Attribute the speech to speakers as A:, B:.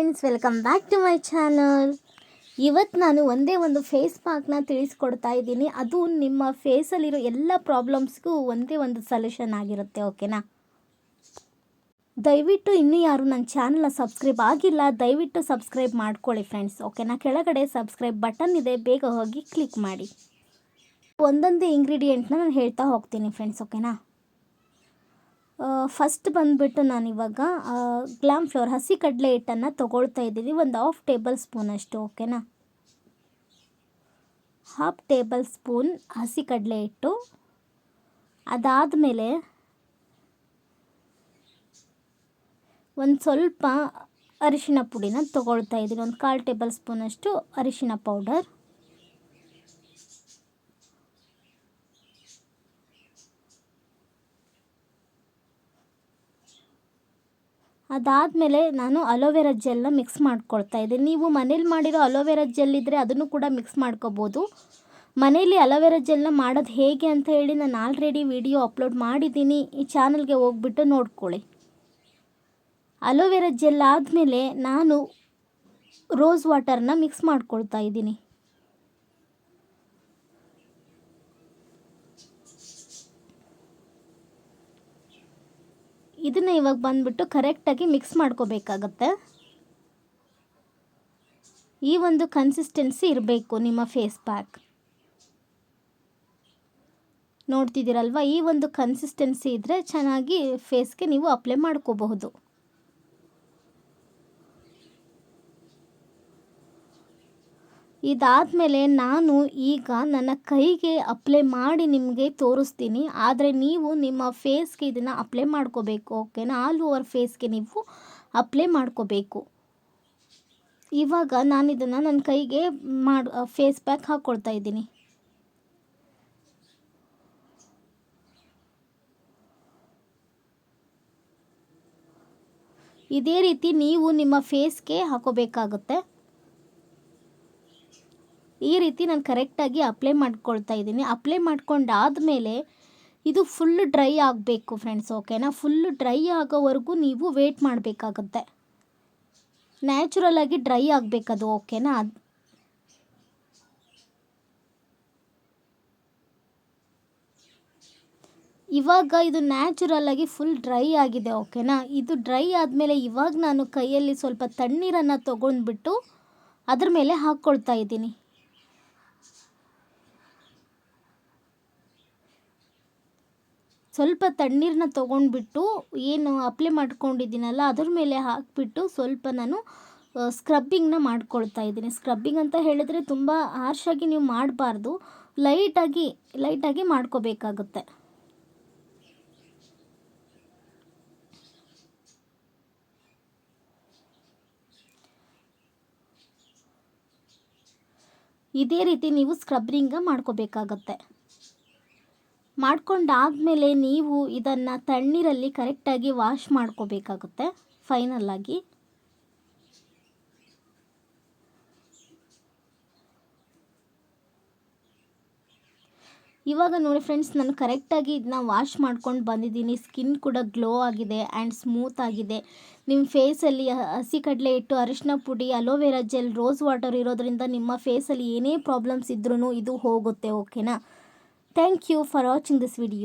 A: Friends, welcome back to my channel. ಇವತ್ತು ನಾನು ಒಂದೇ ಒಂದು ಫೇಸ್ ಪ್ಯಾಕ್ನ ತಿಳಿಸ್ಕೊಡ್ತಾ ಇದ್ದೀನಿ. ಅದು ನಿಮ್ಮ ಫೇಸಲ್ಲಿರೋ ಎಲ್ಲ ಪ್ರಾಬ್ಲಮ್ಸ್ಗೂ ಒಂದೇ ಒಂದು ಸೊಲ್ಯೂಷನ್ ಆಗಿರುತ್ತೆ. ಓಕೆನಾ? ದಯವಿಟ್ಟು ಇನ್ನೂ ಯಾರು ನನ್ನ ಚಾನಲ್ನ ಸಬ್ಸ್ಕ್ರೈಬ್ ಆಗಿಲ್ಲ, ದಯವಿಟ್ಟು ಸಬ್ಸ್ಕ್ರೈಬ್ ಮಾಡ್ಕೊಳ್ಳಿ ಫ್ರೆಂಡ್ಸ್. ಓಕೆನಾ? ಕೆಳಗಡೆ ಸಬ್ಸ್ಕ್ರೈಬ್ ಬಟನ್ ಇದೆ, ಬೇಗ ಹೋಗಿ ಕ್ಲಿಕ್ ಮಾಡಿ. ಒಂದೊಂದೇ ಇಂಗ್ರೀಡಿಯೆಂಟ್ನ ನಾನು ಹೇಳ್ತಾ ಹೋಗ್ತೀನಿ ಫ್ರೆಂಡ್ಸ್. ಓಕೆನಾ? ಫಸ್ಟ್ ಬಂದುಬಿಟ್ಟು ನಾನಿವಾಗ ಗ್ಲಾಮ್ ಫ್ಲೋರ್ ಹಸಿ ಕಡಲೆ ಹಿಟ್ಟನ್ನು ತೊಗೊಳ್ತಾ ಇದ್ದೀನಿ. ಒಂದು 1/2 ಟೇಬಲ್ ಸ್ಪೂನ್ ಅಷ್ಟು. ಓಕೆನಾ? 1/2 ಟೇಬಲ್ ಸ್ಪೂನ್ ಹಸಿ ಕಡಲೆ ಹಿಟ್ಟು. ಅದಾದಮೇಲೆ ಒಂದು ಸ್ವಲ್ಪ ಅರಿಶಿಣ ಪುಡಿನ ತೊಗೊಳ್ತಾ ಇದ್ದೀನಿ. ಒಂದು 1/4 ಟೇಬಲ್ ಸ್ಪೂನಷ್ಟು ಅರಿಶಿಣ ಪೌಡರ್. ಅದಾದಮೇಲೆ ನಾನು ಅಲೋವೆರಾ ಜೆಲ್ನ ಮಿಕ್ಸ್ ಮಾಡ್ಕೊಳ್ತಾ ಇದ್ದೀನಿ. ನೀವು ಮನೇಲಿ ಮಾಡಿರೋ ಅಲೋವೆರಾ ಜೆಲ್ ಇದ್ದರೆ ಅದನ್ನು ಕೂಡ ಮಿಕ್ಸ್ ಮಾಡ್ಕೋಬೋದು. ಮನೇಲಿ ಅಲೋವೆರಾ ಜೆಲ್ನ ಮಾಡೋದು ಹೇಗೆ ಅಂತ ಹೇಳಿ ನಾನು ಆಲ್ರೆಡಿ ವಿಡಿಯೋ ಅಪ್ಲೋಡ್ ಮಾಡಿದ್ದೀನಿ. ಈ ಚಾನಲ್ಗೆ ಹೋಗ್ಬಿಟ್ಟು ನೋಡ್ಕೊಳ್ಳಿ. ಅಲೋವೆರಾ ಜೆಲ್ ಆದಮೇಲೆ ನಾನು ರೋಸ್ ವಾಟರ್ನ ಮಿಕ್ಸ್ ಮಾಡ್ಕೊಳ್ತಾ ಇದ್ದೀನಿ. ಇದನ್ನು ಇವಾಗ ಬಂದುಬಿಟ್ಟು ಕರೆಕ್ಟಾಗಿ ಮಿಕ್ಸ್ ಮಾಡ್ಕೋಬೇಕಾಗತ್ತೆ. ಈ ಒಂದು ಕನ್ಸಿಸ್ಟೆನ್ಸಿ ಇರಬೇಕು ನಿಮ್ಮ ಫೇಸ್ ಪ್ಯಾಕ್. ನೋಡ್ತಿದ್ದೀರಲ್ವ? ಈ ಒಂದು ಕನ್ಸಿಸ್ಟೆನ್ಸಿ ಇದ್ದರೆ ಚೆನ್ನಾಗಿ ಫೇಸ್ಗೆ ನೀವು ಅಪ್ಲೈ ಮಾಡ್ಕೋಬಹುದು. ಇದಾದಮೇಲೆ ನಾನು ಈಗ ನನ್ನ ಕೈಗೆ ಅಪ್ಲೈ ಮಾಡಿ ನಿಮಗೆ ತೋರಿಸ್ತೀನಿ. ಆದರೆ ನೀವು ನಿಮ್ಮ ಫೇಸ್ಗೆ ಇದನ್ನು ಅಪ್ಲೈ ಮಾಡ್ಕೋಬೇಕು. ಓಕೆನಾ? ಆಲ್ ಓವರ್ ಫೇಸ್ಗೆ ನೀವು ಅಪ್ಲೈ ಮಾಡ್ಕೋಬೇಕು. ಇವಾಗ ನಾನು ಇದನ್ನು ನನ್ನ ಕೈಗೆ ಫೇಸ್ ಪ್ಯಾಕ್ ಹಾಕ್ಕೊಳ್ತಾ ಇದ್ದೀನಿ. ಇದೇ ರೀತಿ ನೀವು ನಿಮ್ಮ ಫೇಸ್ಗೆ ಹಾಕೋಬೇಕಾಗುತ್ತೆ. ಈ ರೀತಿ ನಾನು ಕರೆಕ್ಟಾಗಿ ಅಪ್ಲೈ ಮಾಡ್ಕೊಳ್ತಾ ಇದ್ದೀನಿ. ಅಪ್ಲೈ ಮಾಡ್ಕೊಂಡಾದಮೇಲೆ ಇದು ಫುಲ್ ಡ್ರೈ ಆಗಬೇಕು ಫ್ರೆಂಡ್ಸ್. ಓಕೆನಾ? ಫುಲ್ ಡ್ರೈ ಆಗೋವರೆಗೂ ನೀವು ವೇಟ್ ಮಾಡಬೇಕಾಗುತ್ತೆ. ನ್ಯಾಚುರಲಾಗಿ ಡ್ರೈ ಆಗಬೇಕದು. ಓಕೆನಾ? ಇವಾಗ ಇದು ನ್ಯಾಚುರಲಾಗಿ ಫುಲ್ ಡ್ರೈ ಆಗಿದೆ. ಓಕೆನಾ? ಇದು ಡ್ರೈ ಆದಮೇಲೆ ಇವಾಗ ನಾನು ಕೈಯಲ್ಲಿ ಸ್ವಲ್ಪ ತಣ್ಣೀರನ್ನು ತೊಗೊಂಡ್ಬಿಟ್ಟು ಅದ್ರ ಮೇಲೆ ಹಾಕ್ಕೊಳ್ತಾ ಇದ್ದೀನಿ. ಸ್ವಲ್ಪ ತಣ್ಣೀರನ್ನ ತೊಗೊಂಡ್ಬಿಟ್ಟು ಏನು ಅಪ್ಲೈ ಮಾಡ್ಕೊಂಡಿದ್ದೀನಲ್ಲ ಅದ್ರ ಮೇಲೆ ಹಾಕಿಬಿಟ್ಟು ಸ್ವಲ್ಪ ನಾನು ಸ್ಕ್ರಬ್ಬಿಂಗ್ನ ಮಾಡ್ಕೊಳ್ತಾ ಇದ್ದೀನಿ. ಸ್ಕ್ರಬ್ಬಿಂಗ್ ಅಂತ ಹೇಳಿದರೆ ತುಂಬ ಹಾರ್ಷಾಗಿ ನೀವು ಮಾಡಬಾರ್ದು, ಲೈಟಾಗಿ ಮಾಡ್ಕೋಬೇಕಾಗುತ್ತೆ. ಇದೇ ರೀತಿ ನೀವು ಸ್ಕ್ರಬ್ಬಿಂಗ ಮಾಡ್ಕೋಬೇಕಾಗತ್ತೆ. ಮಾಡ್ಕೊಂಡಾದಮೇಲೆ ನೀವು ಇದನ್ನು ತಣ್ಣೀರಲ್ಲಿ ಕರೆಕ್ಟಾಗಿ ವಾಶ್ ಮಾಡ್ಕೋಬೇಕಾಗುತ್ತೆ ಫೈನಲ್ಲಾಗಿ. ಇವಾಗ ನೋಡಿ ಫ್ರೆಂಡ್ಸ್, ನಾನು ಕರೆಕ್ಟಾಗಿ ಇದನ್ನ ವಾಶ್ ಮಾಡ್ಕೊಂಡು ಬಂದಿದ್ದೀನಿ. ಸ್ಕಿನ್ ಕೂಡ ಗ್ಲೋ ಆಗಿದೆ ಆ್ಯಂಡ್ ಸ್ಮೂತ್ ಆಗಿದೆ. ನಿಮ್ಮ ಫೇಸಲ್ಲಿ ಹಸಿ ಕಡಲೆ ಹಿಟ್ಟು, ಅರಿಶಿನ ಪುಡಿ, ಅಲೋವೆರಾ ಜೆಲ್, ರೋಸ್ ವಾಟರ್ ಇರೋದ್ರಿಂದ ನಿಮ್ಮ ಫೇಸಲ್ಲಿ ಏನೇ ಪ್ರಾಬ್ಲಮ್ಸ್ ಇದ್ರೂ ಇದು ಹೋಗುತ್ತೆ. ಓಕೆನಾ? Thank you for watching this video.